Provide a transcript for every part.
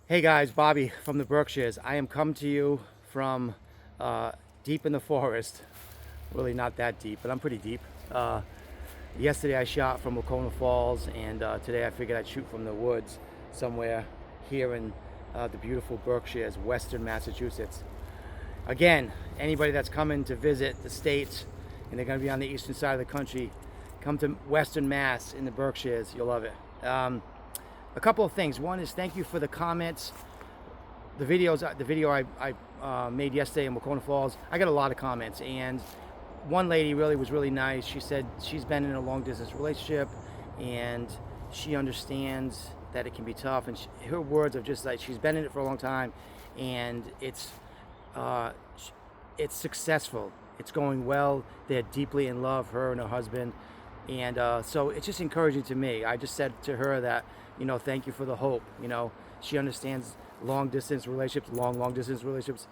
Hey guys, Bobby from the Berkshires. I am come to you from deep in the forest. Really not that deep, but I'm pretty deep. Uh, Yesterday I shot from Wacona Falls, and today I figured I'd shoot from the woods somewhere here in the beautiful Berkshires, Western Massachusetts. Again, anybody that's coming to visit the States and they're going to be on the eastern side of the country, come to Western Mass in the Berkshires. You'll love it. A couple of things. One is thank you for the comments. The video I made yesterday in Wacona Falls, I got a lot of comments, and one lady really was really nice. She said she's been in a long distance relationship and she understands that it can be tough, and her words are just like she's been in it for a long time, and uh, it's successful. It's going well. They're deeply in love, her and her husband, and so it's just encouraging to me. I just said to her that, thank you for the hope. She understands long distance relationships, long distance relationships,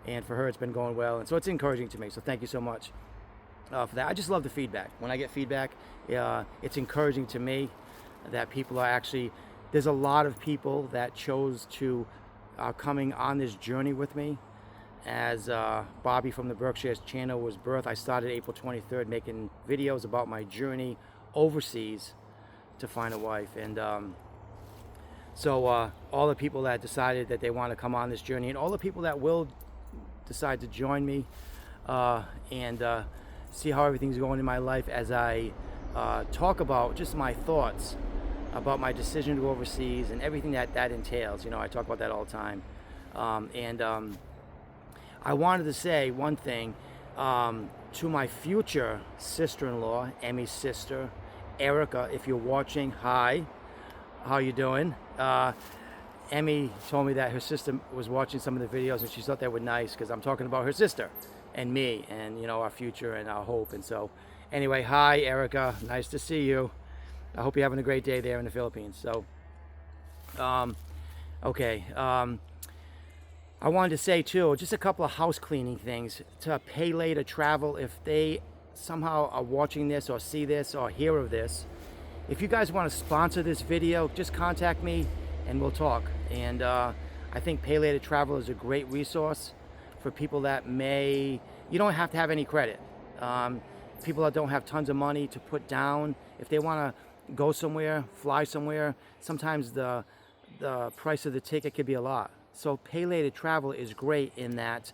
and for her it's been going well, and so it's encouraging to me. So thank you so much for that. I just love the feedback. When I get feedback, it's encouraging to me that people are actually. There's a lot of people that chose to coming on this journey with me. As Bobby from the Berkshires channel was birthed, I started April 23rd making videos about my journey overseas to find a wife. And so all the people that decided that they want to come on this journey, and all the people that will decide to join me and see how everything's going in my life as I talk about just my thoughts about my decision to go overseas and everything that entails. I talk about that all the time. I wanted to say one thing to my future sister-in-law, Emmy's sister, Erica. If you're watching, hi, how you doing? Emmy told me that her sister was watching some of the videos and she thought they were nice because I'm talking about her sister and me and our future and our hope. And so anyway, hi Erica, nice to see you. I hope you're having a great day there in the Philippines. So okay, I wanted to say too, just a couple of house cleaning things to Pay Later Travel. If they somehow are watching this or see this or hear of this, if you guys want to sponsor this video, just contact me and we'll talk. And I think Pay Later Travel is a great resource for people that you don't have to have any credit. People that don't have tons of money to put down, if they want to go somewhere, fly somewhere, sometimes the price of the ticket could be a lot. So Pay Later Travel is great in that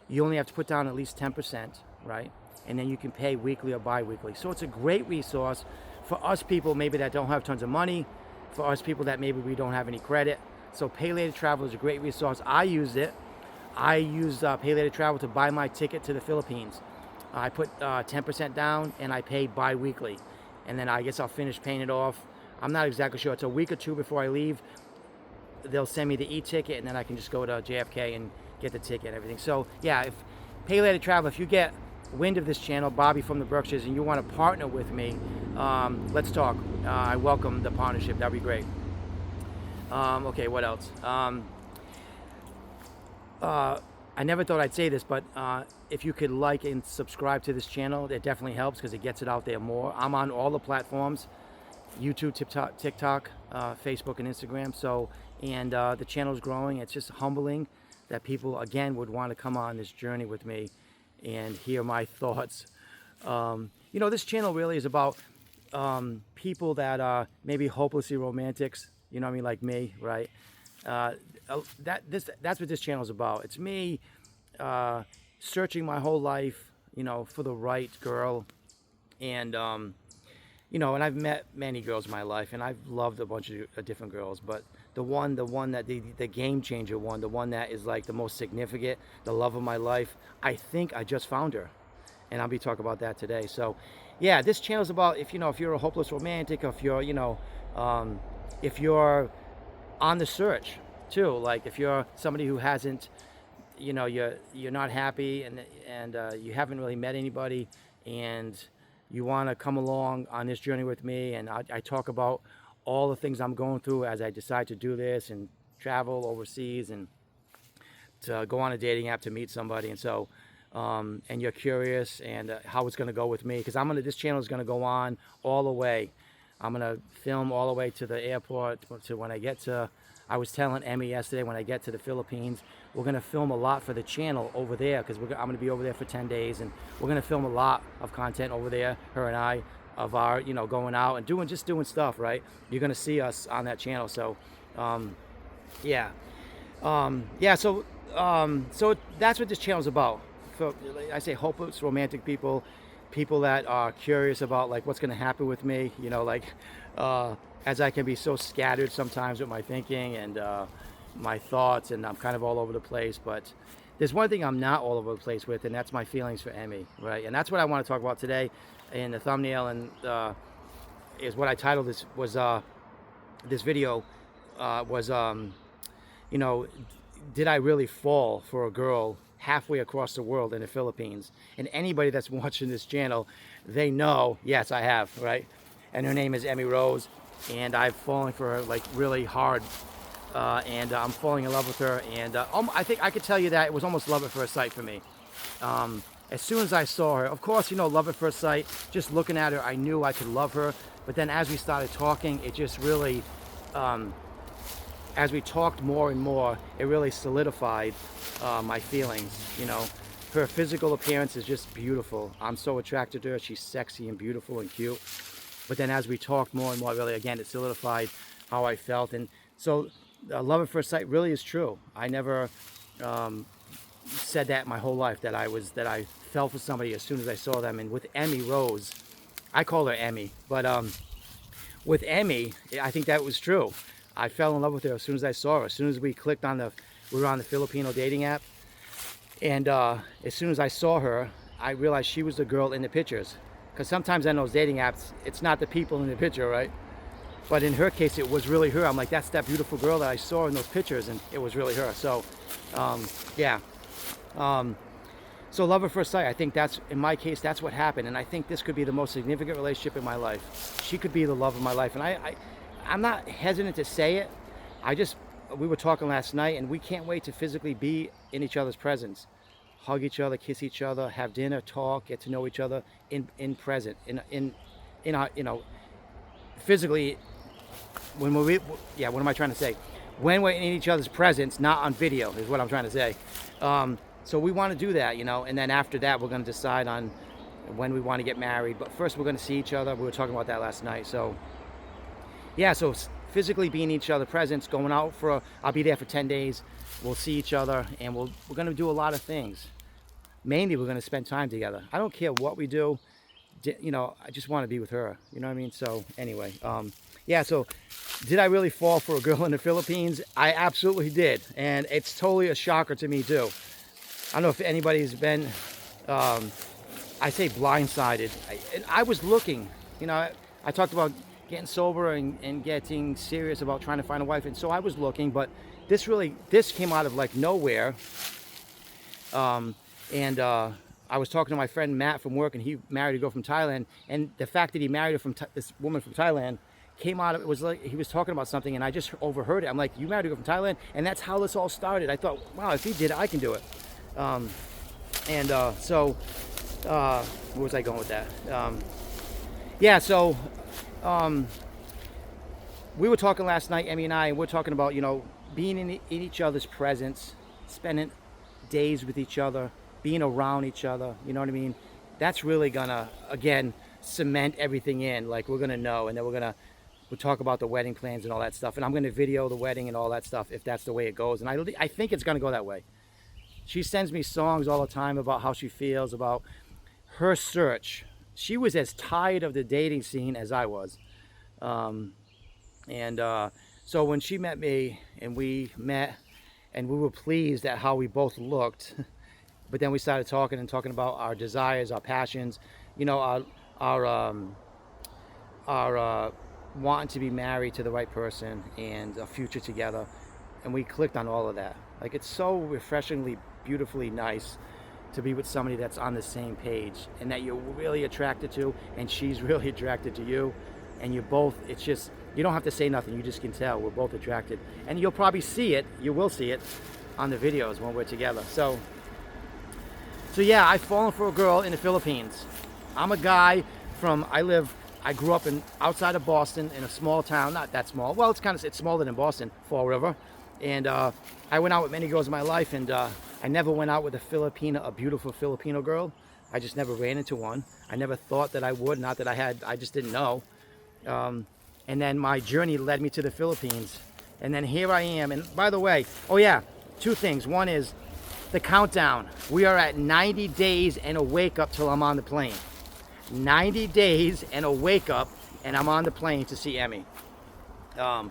you only have to put down at least 10%, right? And then you can pay weekly or bi-weekly. So it's a great resource for us people maybe that don't have tons of money, for us people that maybe we don't have any credit. So Pay Later Travel is a great resource. I used it. I used Pay Later Travel to buy my ticket to the Philippines. I put 10% down and I pay bi-weekly. And then I guess I'll finish paying it off. I'm not exactly sure. It's a week or two before I leave. They'll send me the e-ticket and then I can just go to JFK and get the ticket and everything. So yeah, if Pay Later Travel, if you get wind of this channel, Bobby from the Berkshires, and you want to partner with me, let's talk. I welcome the partnership. That'd be great. Okay, what else? I never thought I'd say this, but if you could like and subscribe to this channel, it definitely helps because it gets it out there more. I'm on all the platforms, YouTube, TikTok, Facebook, and Instagram. So, and the channel is growing. It's just humbling that people, again, would want to come on this journey with me and hear my thoughts. This channel really is about people that are maybe hopelessly romantics, like me, right? That's what this channel is about. It's me searching my whole life, for the right girl, and and I've met many girls in my life, and I've loved a bunch of different girls, but the one that the game changer one, the one that is like the most significant, the love of my life, I think I just found her, and I'll be talking about that today. So, yeah, this channel is about if you're a hopeless romantic, if you're if you're on the search too, like if you're somebody who hasn't, you're not happy and you haven't really met anybody, and you want to come along on this journey with me, and I talk about all the things I'm going through as I decide to do this and travel overseas and to go on a dating app to meet somebody. And so and you're curious and how it's going to go with me, because this channel is going to go on all the way. I'm going to film all the way to the airport, to when I get to I was telling Emmy yesterday, when I get to the Philippines, we're going to film a lot for the channel over there, because I'm going to be over there for 10 days, and we're going to film a lot of content over there, her and I, of our, going out and doing stuff, right? You're going to see us on that channel. So, yeah. So that's what this channel is about. For, I say, hopeless romantic people that are curious about like what's going to happen with me, as I can be so scattered sometimes with my thinking and my thoughts, and I'm kind of all over the place. But there's one thing I'm not all over the place with, and that's my feelings for Emmy, right? And that's what I want to talk about today in the thumbnail, and is what I titled this video was did I really fall for a girl halfway across the world in the Philippines? And anybody that's watching this channel, they know, yes, I have, right? And her name is Emmy Rose, and I've fallen for her like really hard, and I'm falling in love with her, and I think I could tell you that it was almost love at first sight for me. As soon as I saw her, of course, love at first sight, just looking at her, I knew I could love her. But then as we started talking, it just really, as we talked more and more, it really solidified my feelings. Her physical appearance is just beautiful. I'm so attracted to her. She's sexy and beautiful and cute. But then as we talked more and more, really, again, it solidified how I felt. And so love at first sight really is true. I never said that my whole life, that I fell for somebody as soon as I saw them. And with Emmy Rose, I call her Emmy, but with Emmy, I think that was true. I fell in love with her as soon as I saw her. As soon as we clicked on we were on the Filipino dating app, and as soon as I saw her, I realized she was the girl in the pictures. Because sometimes on those dating apps, it's not the people in the picture, right? But in her case, it was really her. I'm like, that's that beautiful girl that I saw in those pictures, and it was really her. So, yeah. So love at first sight, I think that's, in my case, that's what happened. And I think this could be the most significant relationship in my life. She could be the love of my life. And I'm not hesitant to say it. We were talking last night, and we can't wait to physically be in each other's presence. Hug each other, kiss each other, have dinner, talk, get to know each other in present, in our, physically, what am I trying to say? When we're in each other's presence, not on video, is what I'm trying to say. So we want to do that, and then after that, we're going to decide on when we want to get married. But first, we're going to see each other. We were talking about that last night. So, yeah, so physically being in each other's presence, going out I'll be there for 10 days. We'll see each other, and we're going to do a lot of things. Mainly, we're going to spend time together. I don't care what we do. I just want to be with her. You know what I mean? So, anyway, yeah, so did I really fall for a girl in the Philippines? I absolutely did. And it's totally a shocker to me, too. I don't know if anybody's been, I say blindsided. I was looking, I talked about getting sober and getting serious about trying to find a wife. And so I was looking, but this came out of like nowhere. I was talking to my friend Matt from work, and he married a girl from Thailand. And the fact that he married her this woman from Thailand came out of it was like he was talking about something, and I just overheard it. I'm like, you married a girl from Thailand? And that's how this all started. I thought, wow, if he did it, I can do it. So where was I going with that? We were talking last night, Emmy and I, and we're talking about, being in each other's presence, spending days with each other, being around each other, you know what I mean? That's really gonna, again, cement everything in. Like, we're gonna know, and then we'll talk about the wedding plans and all that stuff, and I'm gonna video the wedding and all that stuff if that's the way it goes, and I think it's gonna go that way. She sends me songs all the time about how she feels, about her search. She was as tired of the dating scene as I was. So when she met me, and we met, and we were pleased at how we both looked, but then we started talking about our desires, our passions, our wanting to be married to the right person and a future together. And we clicked on all of that. Like, it's so refreshingly, beautifully nice to be with somebody that's on the same page, and that you're really attracted to, and she's really attracted to you, and you're both, it's just, you don't have to say nothing, you just can tell we're both attracted. And you'll probably see it, you will see it on the videos when we're together. So yeah, I've fallen for a girl in the Philippines. I'm a guy I I grew up outside of Boston in a small town, not that small. Well, it's smaller than Boston, Fall River. And I went out with many girls in my life, and I never went out with a beautiful Filipino girl. I just never ran into one. I never thought that I would, not that I just didn't know. And then my journey led me to the Philippines. And then here I am. And by the way, oh yeah, two things. One is the countdown. We are at 90 days and a wake up till I'm on the plane. 90 days and a wake up, and I'm on the plane to see Emmy. Well,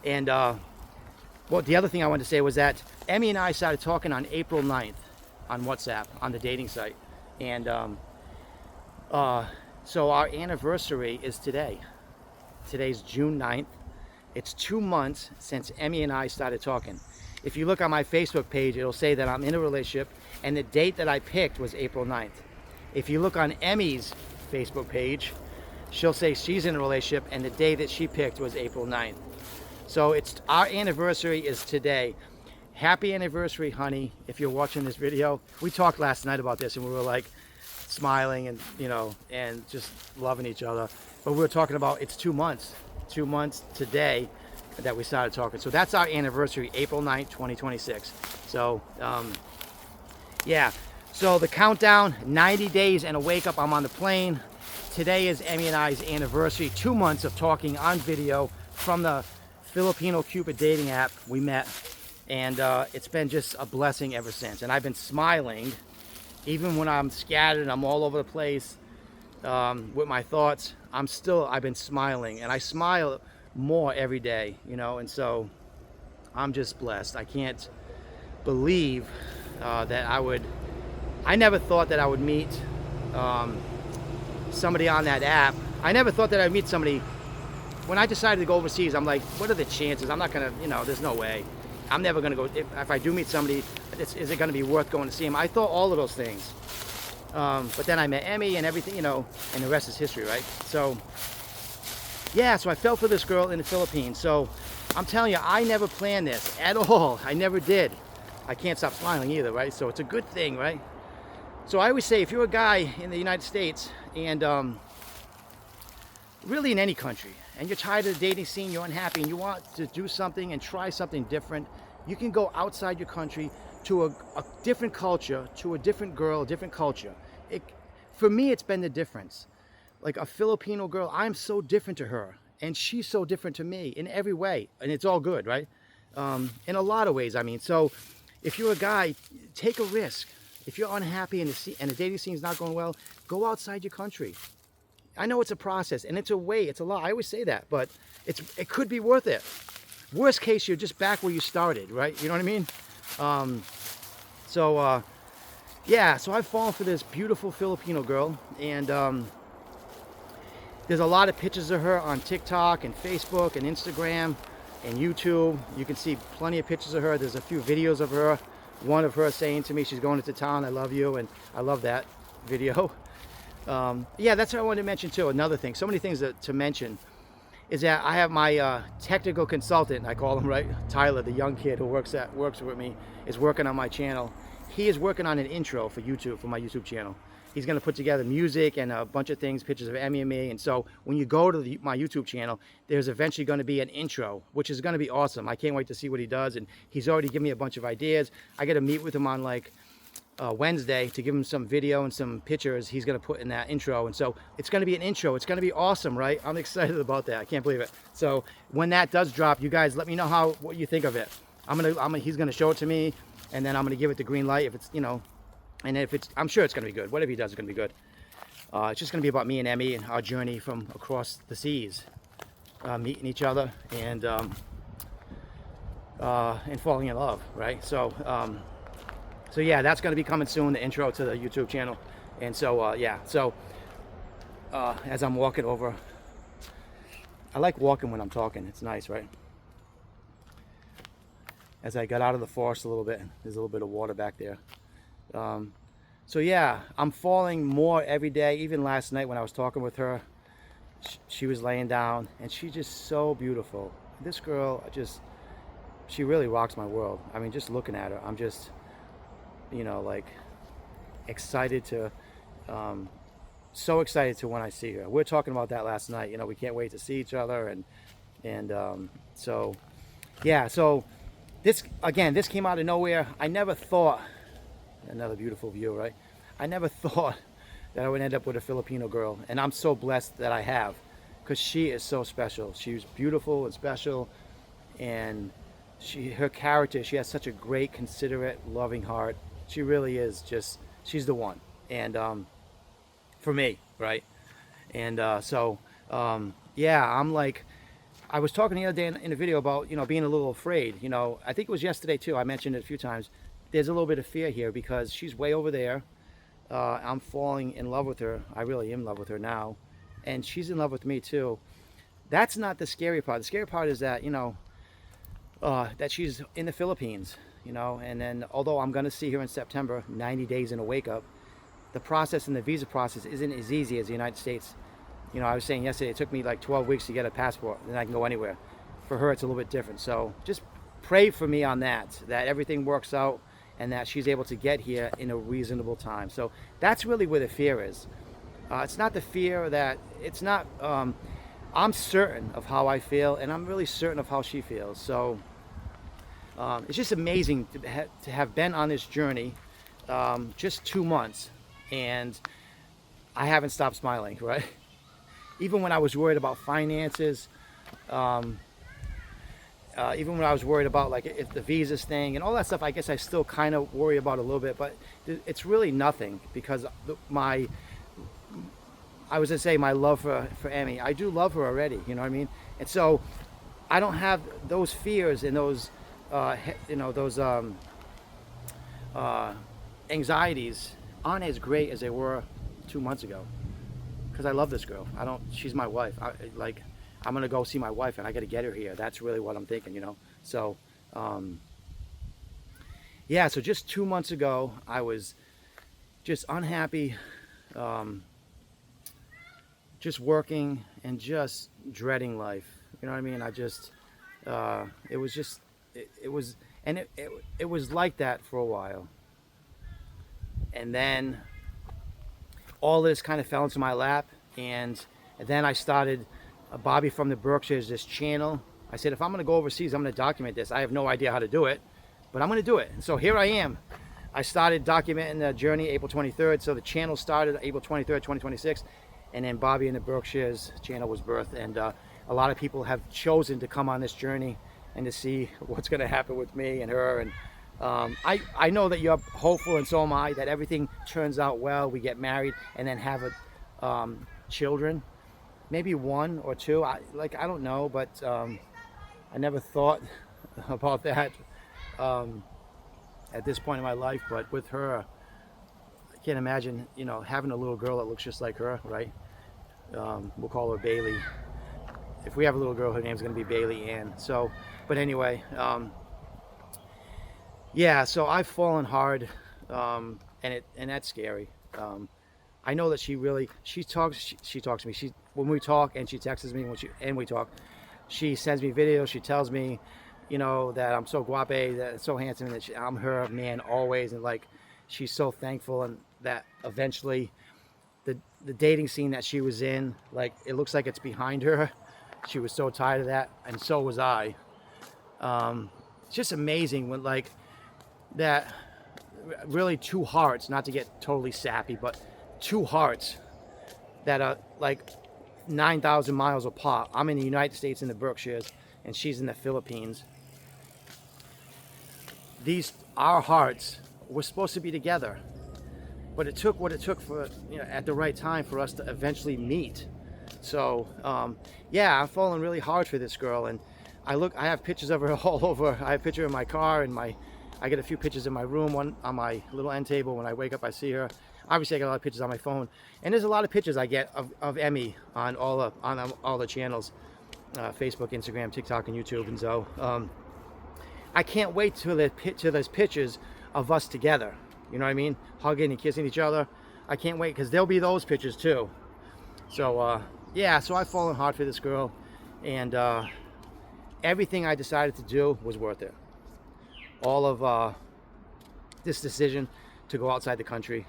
the other thing I wanted to say was that Emmy and I started talking on April 9th on WhatsApp, on the dating site. And so our anniversary is today. Today's June 9th. It's 2 months since Emmy and I started talking. If you look on my Facebook page, it'll say that I'm in a relationship, and the date that I picked was April 9th. If you look on Emmy's Facebook page, she'll say she's in a relationship, and the day that she picked was April 9th. So our anniversary is today. Happy anniversary, honey, if you're watching this video. We talked last night about this, and we were like smiling and, and just loving each other. But we were talking about it's 2 months. 2 months today that we started talking. So that's our anniversary, April 9th, 2026. So, yeah. So the countdown, 90 days and a wake up, I'm on the plane. Today is Emmy and I's anniversary, 2 months of talking on video from the Filipino Cupid dating app we met. And it's been just a blessing ever since. And I've been smiling, even when I'm scattered, I'm all over the place with my thoughts. I've been smiling, and I smile more every day, and so I'm just blessed. I can't believe that I never thought that I would meet somebody on that app. I never thought that I'd meet somebody. When I decided to go overseas, I'm like, what are the chances? I'm not gonna, there's no way. I'm never gonna go. If I do meet somebody, is it gonna be worth going to see him? I thought all of those things. But then I met Emmy and everything, and the rest is history, right? So, yeah, so I fell for this girl in the Philippines. So, I'm telling you, I never planned this at all. I never did. I can't stop smiling either, right? So, it's a good thing, right? So, I always say, if you're a guy in the United States and really in any country, and you're tired of the dating scene, you're unhappy, and you want to do something and try something different, you can go outside your country to a different culture, to a different girl, a different culture. For me, it's been the difference. Like a Filipino girl, I'm so different to her, and she's so different to me in every way, and it's all good, right? In a lot of ways, I mean. So if you're a guy, take a risk. If you're unhappy and the dating scene is not going well, go outside your country. I know it's a process, and it's a lot. I always say that, but it could be worth it. Worst case, you're just back where you started, right? You know what I mean? Yeah, so I've fallen for this beautiful Filipino girl, and there's a lot of pictures of her on TikTok and Facebook and Instagram and YouTube. You can see plenty of pictures of her. There's a few videos of her. One of her saying to me, she's going into town, I love you, and I love that video. Yeah, that's what I wanted to mention too. Another thing, so many things to mention, is that I have my technical consultant, I call him, right? Tyler, the young kid who works with me, is working on my channel. He is working on an intro for YouTube, for my YouTube channel. He's going to put together music and a bunch of things, pictures of Emmy and me. And so when you go to my YouTube channel, there's eventually going to be an intro, which is going to be awesome. I can't wait to see what he does. And he's already given me a bunch of ideas. I got to meet with him on Wednesday to give him some video and some pictures he's going to put in that intro. And so it's going to be an intro. It's going to be awesome, right? I'm excited about that. I can't believe it. So when that does drop, you guys let me know what you think of it. He's going to show it to me, and then I'm going to give it the green light if it's, and if it's, I'm sure it's going to be good. Whatever he does is going to be good. It's just going to be about me and Emmy and our journey from across the seas, meeting each other and falling in love, right? So yeah, that's going to be coming soon, the intro to the YouTube channel. And so, yeah, so as I'm walking over, I like walking when I'm talking. It's nice, right? As I got out of the forest a little bit, there's a little bit of water back there. So yeah, I'm falling more every day. Even last night when I was talking with her, she was laying down, and she's just so beautiful. This girl, she really rocks my world. I mean, just looking at her, I'm just, like excited to so excited to when I see her. We were talking about that last night. You know, we can't wait to see each other, and so yeah. So this again, this came out of nowhere. I never thought. Another beautiful view, right? I never thought that I would end up with a Filipino girl, and I'm so blessed that I have, because she is so special. She's beautiful and special, and her character. She has such a great, considerate, loving heart. She really is just. She's the one, and for me, right? And yeah, I'm like, I was talking the other day in a video about, you know, being a little afraid. You know, I think it was yesterday too. I mentioned it a few times. There's a little bit of fear here because she's way over there. I'm falling in love with her. I really am in love with her now, and she's in love with me too. That's not the scary part. The scary part is that, you know, that she's in the Philippines. You know, and then although I'm going to see her in September, 90 days in a wake up, the process and the visa process isn't as easy as the United States. You know, I was saying yesterday, it took me like 12 weeks to get a passport, and I can go anywhere. For her, it's a little bit different. So just pray for me on that everything works out and that she's able to get here in a reasonable time. So that's really where the fear is. It's not the fear that, it's not, I'm certain of how I feel, and I'm really certain of how she feels. So it's just amazing to have been on this journey just 2 months, and I haven't stopped smiling, right? Even when I was worried about finances, even when I was worried about like if the visas thing and all that stuff, I guess I still kind of worry about a little bit, but it's really nothing, because I was gonna say my love for Emmy, I do love her already, you know what I mean? And so I don't have those fears and those you know, those anxieties aren't as great as they were 2 months ago, because I love this girl. She's my wife. I'm gonna go see my wife, and I gotta get her here. That's really what I'm thinking, you know. So yeah, so just 2 months ago I was just unhappy, just working and just dreading life, you know what I mean? I just it was just it was, and it was like that for a while, and then all this kind of fell into my lap, and then I started Bobby from the Berkshires, this channel. I said, if I'm going to go overseas, I'm going to document this. I have no idea how to do it, but I'm going to do it. And so here I am. I started documenting the journey April 23rd. So the channel started April 23rd, 2026, and then Bobby and the Berkshires channel was birthed. And a lot of people have chosen to come on this journey and to see what's going to happen with me and her. And I know that you're hopeful, and so am I, that everything turns out well. We get married and then have children, maybe 1 or 2. I don't know, but I never thought about that at this point in my life. But with her, I can't imagine, you know, having a little girl that looks just like her, right? We'll call her Bailey. If we have a little girl, her name's going to be Bailey Ann. So, but anyway, yeah. So I've fallen hard, and that's scary. I know that she talks to me. When we talk, and she texts me and we talk. She sends me videos. She tells me, you know, that I'm so guape, that so handsome, that I'm her man always, and like she's so thankful, and that eventually the dating scene that she was in, like it looks like it's behind her. She was so tired of that, and so was I. It's just amazing when like that. Really, 2 hearts. Not to get totally sappy, but 2 hearts that are like 9,000 miles apart. I'm in the United States in the Berkshires, and she's in the Philippines. Our hearts were supposed to be together, but it took what it took for, you know, at the right time for us to eventually meet. So yeah, I'm falling really hard for this girl, and I have pictures of her all over. I have a picture in my car, and I get a few pictures in my room, one on my little end table. When I wake up, I see her. Obviously, I got a lot of pictures on my phone, and there's a lot of pictures I get of Emmy on all the channels, Facebook, Instagram, TikTok, and YouTube. And so I can't wait till there's pictures of us together. You know what I mean? Hugging and kissing each other. I can't wait, because there'll be those pictures too. So yeah, so I've fallen hard for this girl, and everything I decided to do was worth it. All of this decision to go outside the country,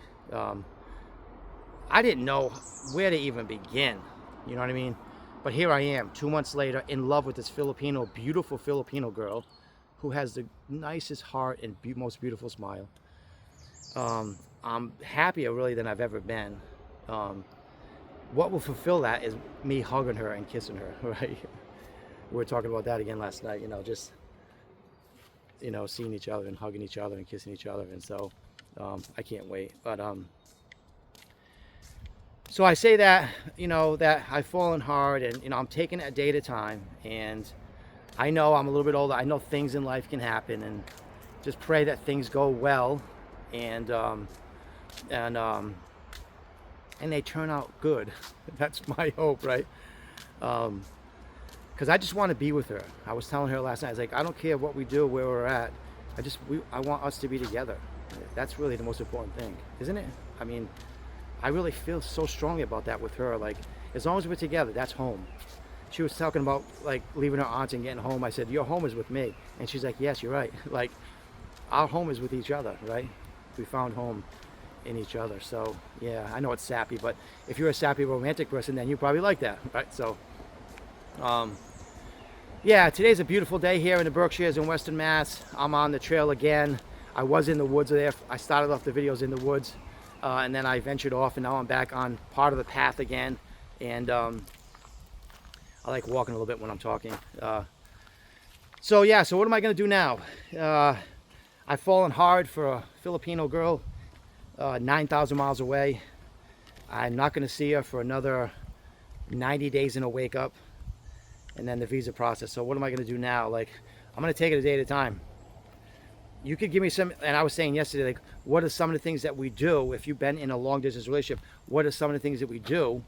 I didn't know where to even begin. You know what I mean? But here I am, 2 months later, in love with this Filipino, beautiful Filipino girl who has the nicest heart and most beautiful smile. I'm happier really than I've ever been. Um, what will fulfill that is me hugging her and kissing her, right? We were talking about that again last night, just, seeing each other and hugging each other and kissing each other. And so I can't wait. But so I say that, that I've fallen hard and, I'm taking it a day at a time. And I know I'm a little bit older. I know things in life can happen, and just pray that things go well and and they turn out good. That's my hope, right? Because I just want to be with her. I was telling her last night, I was like, I don't care what we do, where we're at. I want us to be together. That's really the most important thing, isn't it? I mean, I really feel so strongly about that with her. Like, as long as we're together, that's home. She was talking about like leaving her aunts and getting home. I said, your home is with me. And she's like, yes, you're right. Like, our home is with each other, right? We found home in each other. So yeah, I know it's sappy, but if you're a sappy romantic person, then you probably like that, right? So yeah, today's a beautiful day here in the Berkshires in Western Mass. I'm on the trail again. I was in the woods there. I started off the videos in the woods, and then I ventured off, and now I'm back on part of the path again. And I like walking a little bit when I'm talking. So yeah, so what am I gonna do now? I've fallen hard for a Filipino girl, 9,000 miles away. I'm not gonna see her for another 90 days in a wake up, and then the visa process. So what am I gonna do now? Like, I'm gonna take it a day at a time. You could give me some, and I was saying yesterday, like, what are some of the things that we do if you've been in a long distance relationship? What are some of the things that we do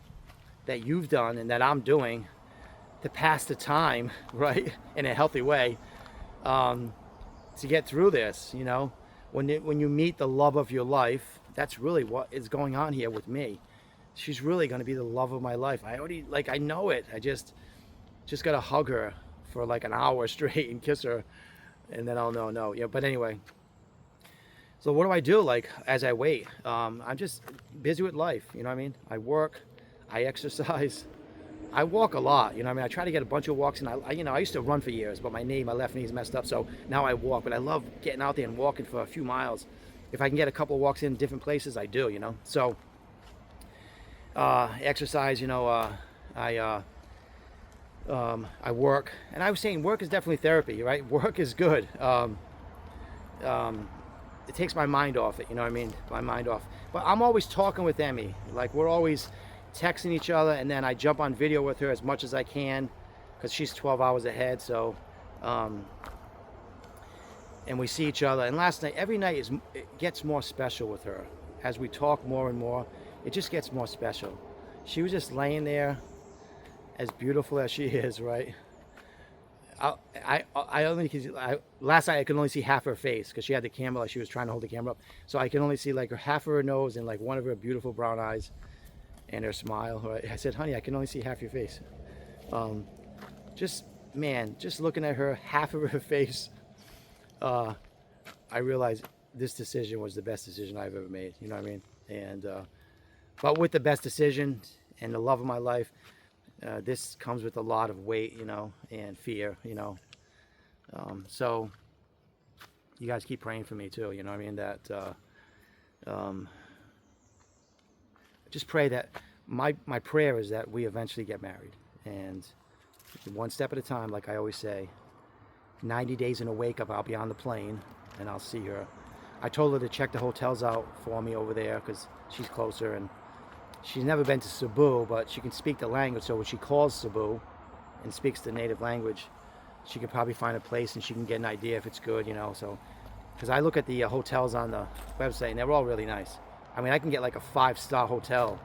that you've done and that I'm doing to pass the time, right, in a healthy way, to get through this? When you meet the love of your life, that's really what is going on here with me. She's really going to be the love of my life. I know it. I just got to hug her for like an hour straight and kiss her, and then I'll know. No, yeah. But anyway, so what do I do? Like, as I wait, I'm just busy with life. You know what I mean? I work, I exercise, I walk a lot. You know what I mean? I try to get a bunch of walks, and I used to run for years, but my left knee is messed up, so now I walk. But I love getting out there and walking for a few miles. If I can get a couple of walks in different places, I do. So exercise. I work, and I was saying work is definitely therapy, right? Work is good. It takes my mind off it, you know what I mean? My mind off. But I'm always talking with Emmy. Like, we're always texting each other, and then I jump on video with her as much as I can because she's 12 hours ahead. So, and we see each other. And last night, every night it gets more special with her. As we talk more and more, it just gets more special. She was just laying there, as beautiful as she is, right? Last night I could only see half her face because she had the camera, like she was trying to hold the camera up. So I can only see like half of her nose and like one of her beautiful brown eyes and her smile. Right? I said, honey, I can only see half your face. Just looking at her, half of her face, I realized this decision was the best decision I've ever made. You know what I mean? And but with the best decision and the love of my life, this comes with a lot of weight, and fear, so you guys keep praying for me too, you know what I mean? That just pray that my prayer is that we eventually get married, and one step at a time, like I always say. 90 days in a wake up, I'll be on the plane and I'll see her. I told her to check the hotels out for me over there because she's closer, and she's never been to Cebu, but she can speak the language. So when she calls Cebu and speaks the native language, she could probably find a place and she can get an idea if it's good, So, because I look at the hotels on the website and they're all really nice. I mean, I can get like a 5-star hotel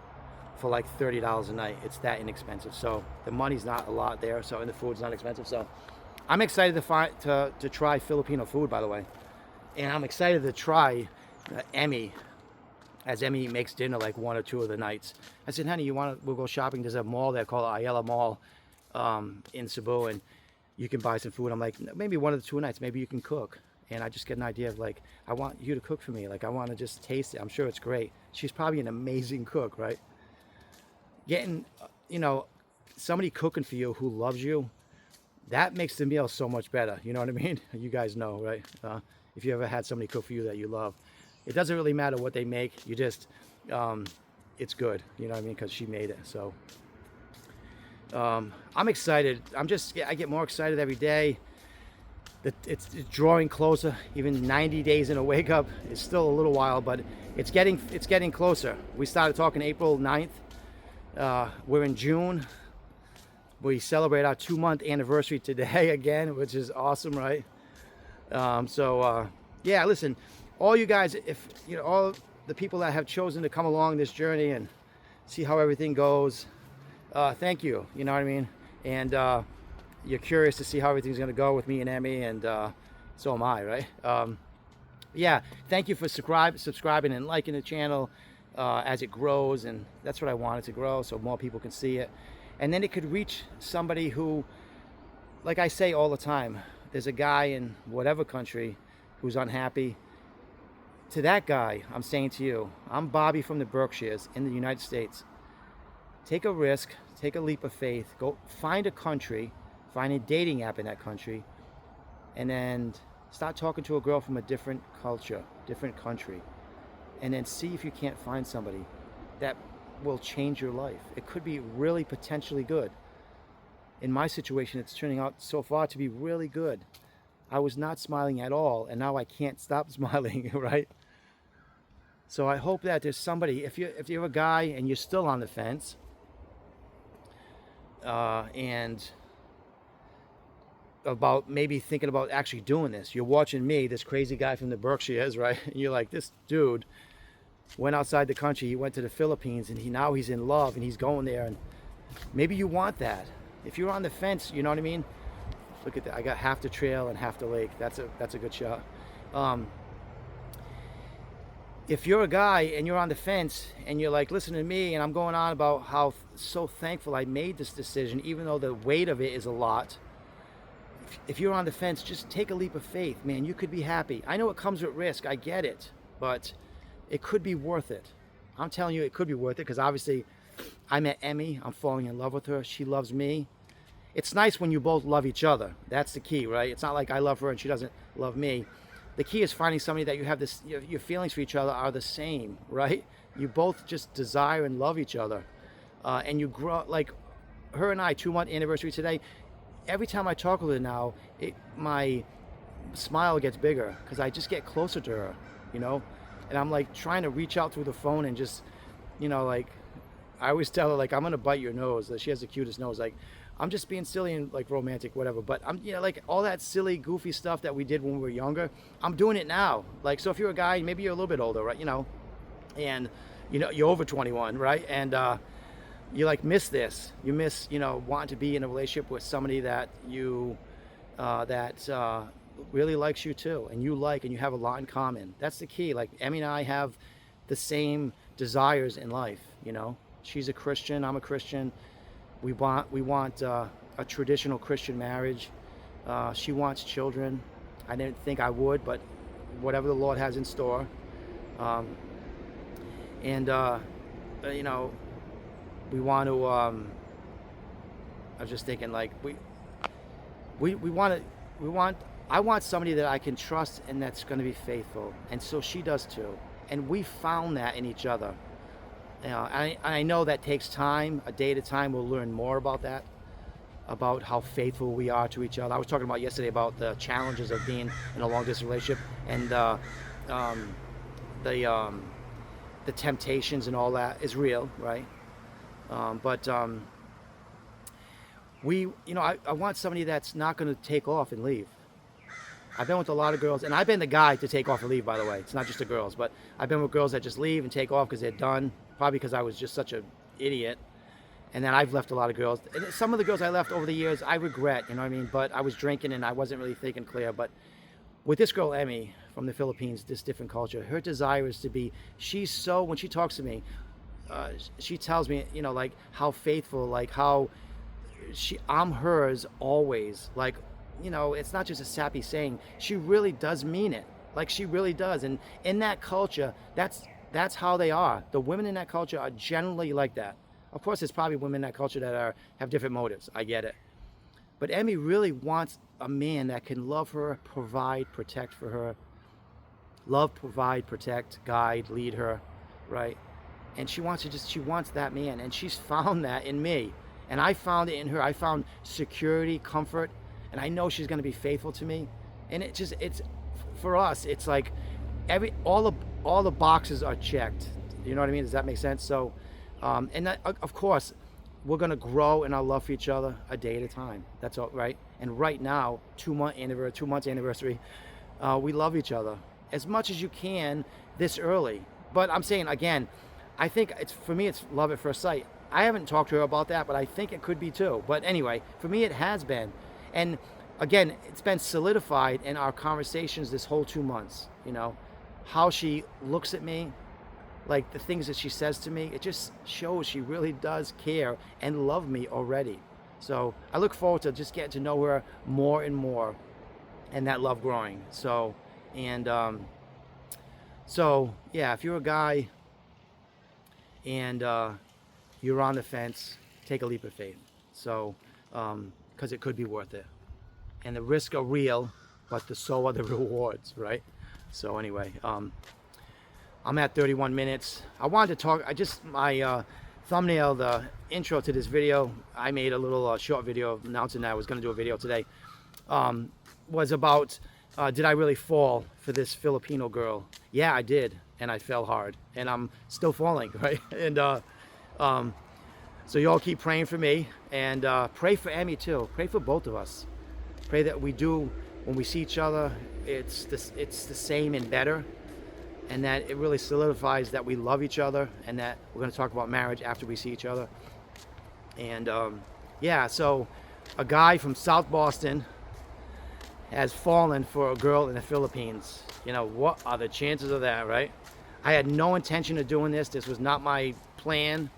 for like $30 a night. It's that inexpensive. So the money's not a lot there. So, and the food's not expensive. So I'm excited to try Filipino food, by the way. And I'm excited to try Emmy, as Emmy makes dinner like one or two of the nights. I said, honey, we'll go shopping. There's a mall there called Ayala Mall in Cebu, and you can buy some food. I'm like, maybe one of the 2 nights, maybe you can cook. and I just get an idea of like, I want you to cook for me. Like I want to just taste it. I'm sure it's great. She's probably an amazing cook, right? Getting, you know, somebody cooking for you who loves you, that makes the meal so much better. You know what I mean? You guys know, right? If you ever had somebody cook for you that you love, it doesn't really matter what they make. You just, it's good. You know what I mean? Because she made it. So I'm excited. I get more excited every day. It's drawing closer. Even 90 days in a wake up is still a little while, but it's getting closer. We started talking April 9th. We're in June. We celebrate our 2-month anniversary today again, which is awesome, right? Yeah, listen, all you guys, if you know, all the people that have chosen to come along this journey and see how everything goes, thank you. You know what I mean? And you're curious to see how everything's going to go with me and Emmy, and so am I, right? Yeah, thank you for subscribing and liking the channel as it grows, and that's what I want it to grow, so more people can see it. And then it could reach somebody who, like I say all the time, there's a guy in whatever country who's unhappy. To that guy, I'm saying to you, I'm Bobby from the Berkshires in the United States. Take a risk, take a leap of faith, go find a country, find a dating app in that country, and then start talking to a girl from a different culture, different country, and then see if you can't find somebody that will change your life. It could be really potentially good. In my situation, it's turning out so far to be really good. I was not smiling at all, and now I can't stop smiling, right? So I hope that there's somebody, if you're a guy and you're still on the fence, and about maybe thinking about actually doing this. You're watching me, this crazy guy from the Berkshires, right? And you're like, this dude went outside the country. He went to the Philippines, and now he's in love, and he's going there. And maybe you want that. If you're on the fence, you know what I mean? Look at that. I got half the trail and half the lake. That's a good shot. If you're a guy and you're on the fence and you're like, listen to me, and I'm going on about how so thankful I made this decision, even though the weight of it is a lot. If you're on the fence, just take a leap of faith, man. You could be happy. I know it comes with risk. I get it, but it could be worth it. I'm telling you, it could be worth it, because obviously I met Emmy. I'm falling in love with her. She loves me. It's nice when you both love each other. That's the key, right? It's not like I love her and she doesn't love me. The key is finding somebody that you have this, your feelings for each other are the same, right? You both just desire and love each other. And you grow, like her and I, 2-month anniversary today. Every time I talk with her now, my smile gets bigger, because I just get closer to her, you know? And I'm like trying to reach out through the phone and just, you know, like, I always tell her, like, I'm gonna bite your nose. She has the cutest nose. Like, I'm just being silly and like romantic, whatever. But I'm, you know, like all that silly, goofy stuff that we did when we were younger, I'm doing it now. Like, so if you're a guy, maybe you're a little bit older, right? You know, and you know, you're over 21, right? And you like miss this. You miss, you know, wanting to be in a relationship with somebody that you, really likes you too, and you like, and you have a lot in common. That's the key. Like Emmy and I have the same desires in life. You know, she's a Christian, I'm a Christian. We want a traditional Christian marriage. She wants children. I didn't think I would, but whatever the Lord has in store. You know, we want to. I was just thinking, like I want somebody that I can trust and that's going to be faithful, and so she does too. And we found that in each other. I know that takes time. A day at a time, we'll learn more about that, about how faithful we are to each other. I was talking about yesterday about the challenges of being in a long-distance relationship, and the temptations and all that is real, right? I want somebody that's not going to take off and leave. I've been with a lot of girls, and I've been the guy to take off and leave, by the way. It's not just the girls, but I've been with girls that just leave and take off because they're done, probably because I was just such an idiot. And then I've left a lot of girls. And some of the girls I left over the years, I regret, you know what I mean? But I was drinking and I wasn't really thinking clear. But with this girl, Emmy, from the Philippines, this different culture, her desire is to be, when she talks to me, she tells me, you know, like how faithful, like how I'm hers always. Like you know, it's not just a sappy saying. She really does mean it. Like, she really does. And in that culture, that's how they are. The women in that culture are generally like that. Of course, there's probably women in that culture that have different motives. I get it. But Emmy really wants a man that can love her, provide, protect for her. Love, provide, protect, guide, lead her, right? And she wants that man. And she's found that in me. And I found it in her. I found security, comfort, and I know she's going to be faithful to me. And it's for us, it's like all the boxes are checked. You know what I mean? Does that make sense? So, and that, of course, we're gonna grow in our love for each other a day at a time. That's all, right? And right now, 2 months anniversary, we love each other as much as you can this early. But I'm saying again, I think for me, it's love at first sight. I haven't talked to her about that, but I think it could be too. But anyway, for me, it has been, and again, it's been solidified in our conversations this whole 2 months. You know, how she looks at me, like the things that she says to me, it just shows she really does care and love me already. So I look forward to just getting to know her more and more, and that love growing. So, and so yeah, if you're a guy and you're on the fence, take a leap of faith. So, because it could be worth it. And the risks are real, but so are the rewards, right? So anyway, I'm at 31 minutes. I wanted to talk, my thumbnail, the intro to this video, I made a little short video announcing that I was going to do a video today, was about, did I really fall for this Filipino girl? Yeah, I did, and I fell hard, and I'm still falling, right? And so you all keep praying for me, and pray for Emmy too. Pray for both of us. Pray that we do, when we see each other, it's the same and better, and that it really solidifies that we love each other, and that we're going to talk about marriage after we see each other. And yeah, so a guy from South Boston has fallen for a girl in the Philippines. You know, what are the chances of that, right? I had no intention of doing this. This was not my plan.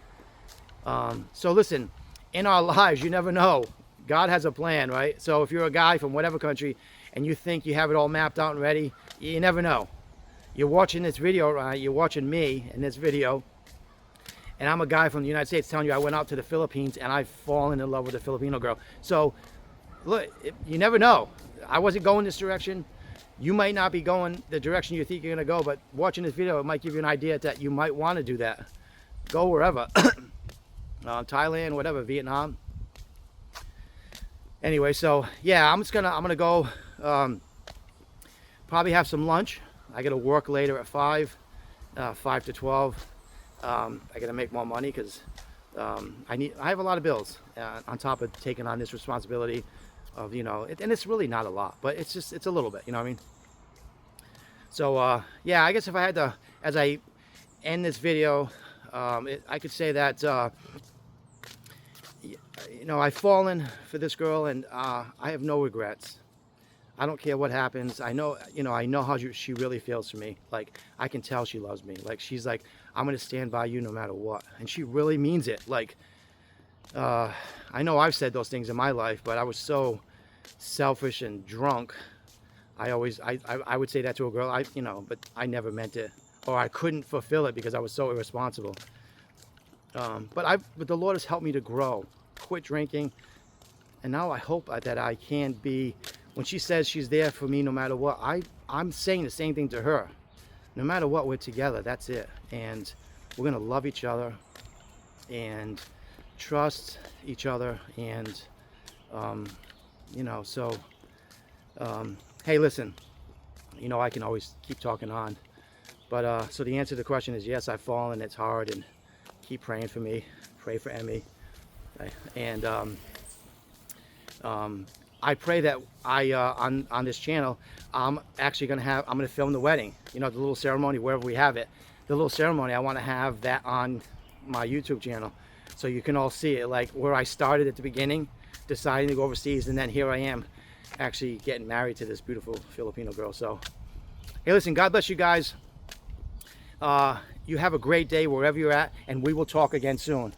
So listen, in our lives, you never know. God has a plan, right? So if you're a guy from whatever country and you think you have it all mapped out and ready, you never know. You're watching this video, right? You're watching me in this video, and I'm a guy from the United States telling you I went out to the Philippines and I've fallen in love with a Filipino girl. So look, you never know. I wasn't going this direction. You might not be going the direction you think you're gonna go, but watching this video, it might give you an idea that you might want to do that. Go wherever. Thailand, whatever, Vietnam. Anyway, so yeah, I'm gonna go probably have some lunch. I gotta work later at 5 to 12. I gotta make more money because I have a lot of bills on top of taking on this responsibility of, you know, and it's really not a lot, but it's a little bit, you know what I mean? So yeah, I guess if I had to, as I end this video, I could say that you know, I've fallen for this girl, and I have no regrets. I don't care what happens. I know, you know, I know how she really feels for me. Like, I can tell she loves me. Like, she's like, I'm gonna stand by you no matter what, and she really means it. Like, I know I've said those things in my life, but I was so selfish and drunk. I would say that to a girl, you know, but I never meant it, or I couldn't fulfill it because I was so irresponsible. But the Lord has helped me to grow, quit drinking, and now I hope that I can be, when she says she's there for me no matter what, I'm saying the same thing to her. No matter what, we're together, that's it. And we're gonna love each other and trust each other, and you know, so hey, listen, you know, I can always keep talking on, but so the answer to the question is yes, I've fallen. It's hard, and keep praying for me. Pray for Emmy. And I pray that on this channel, I'm gonna film the wedding, you know, the little ceremony, wherever we have it, the little ceremony. I want to have that on my YouTube channel, so you can all see it, like where I started at the beginning, deciding to go overseas, and then here I am actually getting married to this beautiful Filipino girl. So hey, listen, God bless you guys. You have a great day wherever you're at, and we will talk again soon.